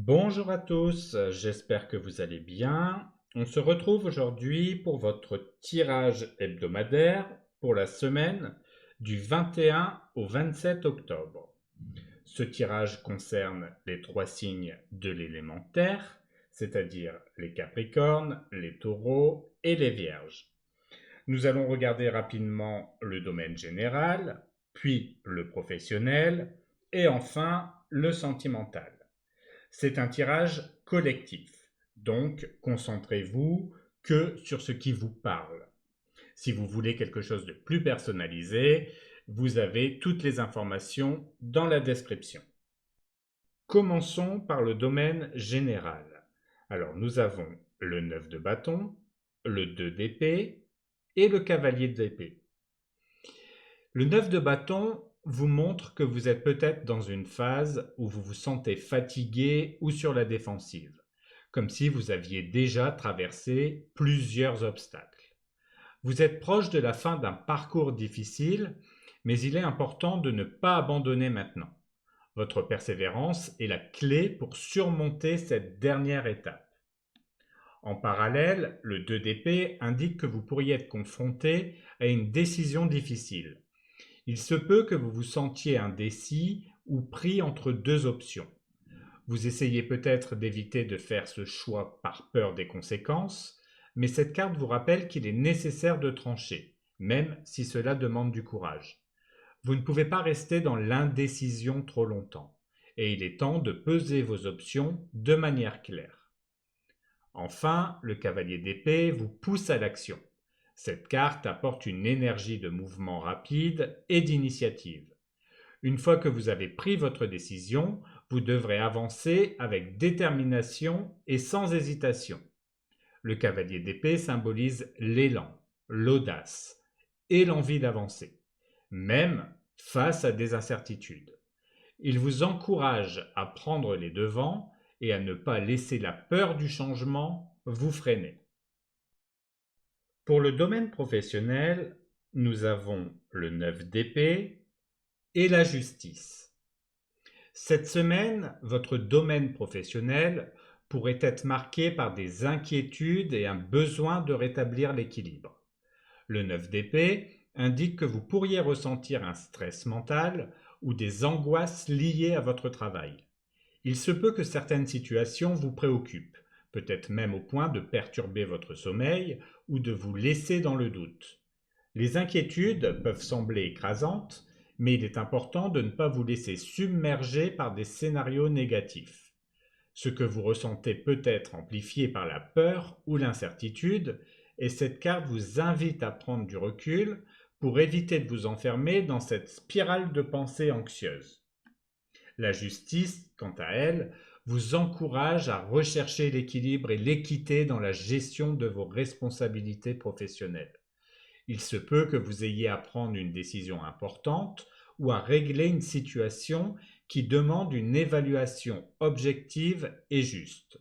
Bonjour à tous, j'espère que vous allez bien. On se retrouve aujourd'hui pour votre tirage hebdomadaire pour la semaine du 21 au 27 octobre. Ce tirage concerne les trois signes de l'élémentaire, c'est-à-dire les Capricornes, les Taureaux et les Vierges. Nous allons regarder rapidement le domaine général, puis le professionnel et enfin le sentimental. C'est un tirage collectif, donc concentrez-vous que sur ce qui vous parle. Si vous voulez quelque chose de plus personnalisé, vous avez toutes les informations dans la description. Commençons par le domaine général. Alors nous avons le 9 de bâton, le 2 d'épée et le cavalier d'épée. Le 9 de bâton vous montre que vous êtes peut-être dans une phase où vous vous sentez fatigué ou sur la défensive, comme si vous aviez déjà traversé plusieurs obstacles. Vous êtes proche de la fin d'un parcours difficile, mais il est important de ne pas abandonner maintenant. Votre persévérance est la clé pour surmonter cette dernière étape. En parallèle, le 2 d'épée indique que vous pourriez être confronté à une décision difficile. Il se peut que vous vous sentiez indécis ou pris entre deux options. Vous essayez peut-être d'éviter de faire ce choix par peur des conséquences, mais cette carte vous rappelle qu'il est nécessaire de trancher, même si cela demande du courage. Vous ne pouvez pas rester dans l'indécision trop longtemps, et il est temps de peser vos options de manière claire. Enfin, le cavalier d'épée vous pousse à l'action. Cette carte apporte une énergie de mouvement rapide et d'initiative. Une fois que vous avez pris votre décision, vous devrez avancer avec détermination et sans hésitation. Le cavalier d'épée symbolise l'élan, l'audace et l'envie d'avancer, même face à des incertitudes. Il vous encourage à prendre les devants et à ne pas laisser la peur du changement vous freiner. Pour le domaine professionnel, nous avons le 9 d'épée et la justice. Cette semaine, votre domaine professionnel pourrait être marqué par des inquiétudes et un besoin de rétablir l'équilibre. Le 9 d'épée indique que vous pourriez ressentir un stress mental ou des angoisses liées à votre travail. Il se peut que certaines situations vous préoccupent, peut-être même au point de perturber votre sommeil ou de vous laisser dans le doute. Les inquiétudes peuvent sembler écrasantes, mais il est important de ne pas vous laisser submerger par des scénarios négatifs. Ce que vous ressentez peut être amplifié par la peur ou l'incertitude, et cette carte vous invite à prendre du recul pour éviter de vous enfermer dans cette spirale de pensée anxieuse. La justice, quant à elle, vous encourage à rechercher l'équilibre et l'équité dans la gestion de vos responsabilités professionnelles. Il se peut que vous ayez à prendre une décision importante ou à régler une situation qui demande une évaluation objective et juste.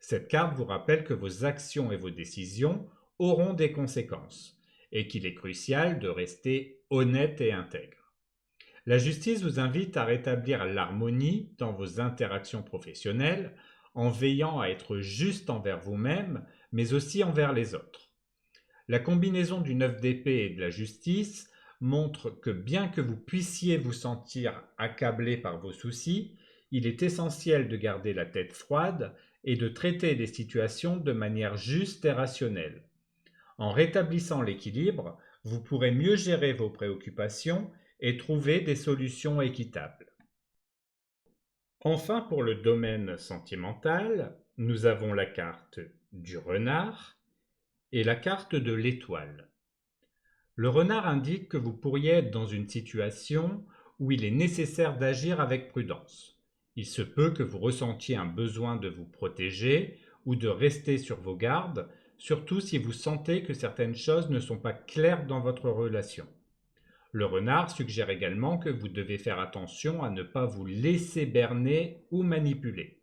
Cette carte vous rappelle que vos actions et vos décisions auront des conséquences et qu'il est crucial de rester honnête et intègre. La justice vous invite à rétablir l'harmonie dans vos interactions professionnelles en veillant à être juste envers vous-même, mais aussi envers les autres. La combinaison du 9 d'épée et de la justice montre que bien que vous puissiez vous sentir accablé par vos soucis, il est essentiel de garder la tête froide et de traiter les situations de manière juste et rationnelle. En rétablissant l'équilibre, vous pourrez mieux gérer vos préoccupations et trouver des solutions équitables. Enfin, pour le domaine sentimental, nous avons la carte du renard et la carte de l'étoile. Le renard indique que vous pourriez être dans une situation où il est nécessaire d'agir avec prudence. Il se peut que vous ressentiez un besoin de vous protéger ou de rester sur vos gardes, surtout si vous sentez que certaines choses ne sont pas claires dans votre relation. Le renard suggère également que vous devez faire attention à ne pas vous laisser berner ou manipuler.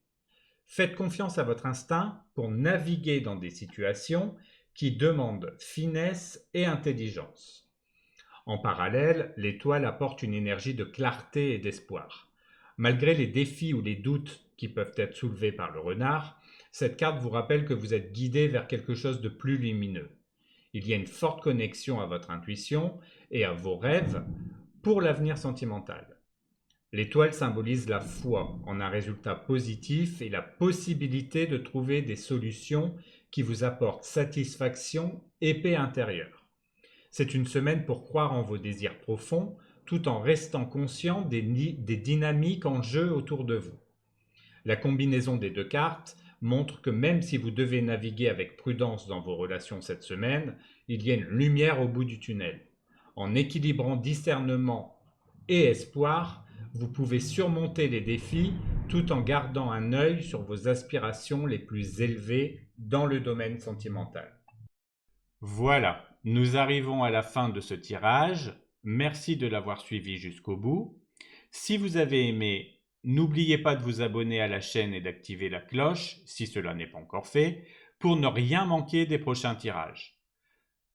Faites confiance à votre instinct pour naviguer dans des situations qui demandent finesse et intelligence. En parallèle, l'étoile apporte une énergie de clarté et d'espoir. Malgré les défis ou les doutes qui peuvent être soulevés par le renard, cette carte vous rappelle que vous êtes guidé vers quelque chose de plus lumineux. Il y a une forte connexion à votre intuition et à vos rêves pour l'avenir sentimental. L'étoile symbolise la foi en un résultat positif et la possibilité de trouver des solutions qui vous apportent satisfaction et paix intérieure. C'est une semaine pour croire en vos désirs profonds tout en restant conscient des dynamiques en jeu autour de vous. La combinaison des deux cartes montre que même si vous devez naviguer avec prudence dans vos relations cette semaine, il y a une lumière au bout du tunnel. En équilibrant discernement et espoir, vous pouvez surmonter les défis tout en gardant un œil sur vos aspirations les plus élevées dans le domaine sentimental. Voilà, nous arrivons à la fin de ce tirage. Merci de l'avoir suivi jusqu'au bout. Si vous avez aimé, n'oubliez pas de vous abonner à la chaîne et d'activer la cloche, si cela n'est pas encore fait, pour ne rien manquer des prochains tirages.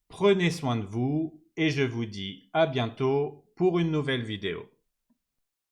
Prenez soin de vous et je vous dis à bientôt pour une nouvelle vidéo.